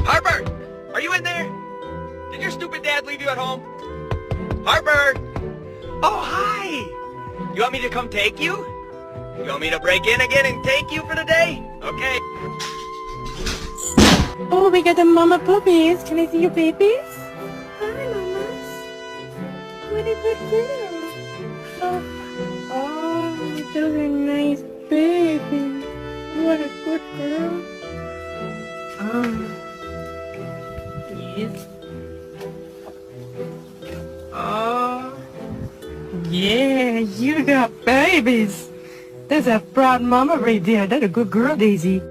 Harper! Are you in there? Did your stupid dad leave you at home? Harper! Oh, hi! You want me to come take you? You want me to break in again and take you for the day? Okay. Oh, we got the mama puppies. Can I see your babies? Hi, mamas. What did you do? Oh, those are nice babies. What a good girl. Yes. Oh, yeah, you got babies. That's a proud mama right there. That's a good girl, Daisy.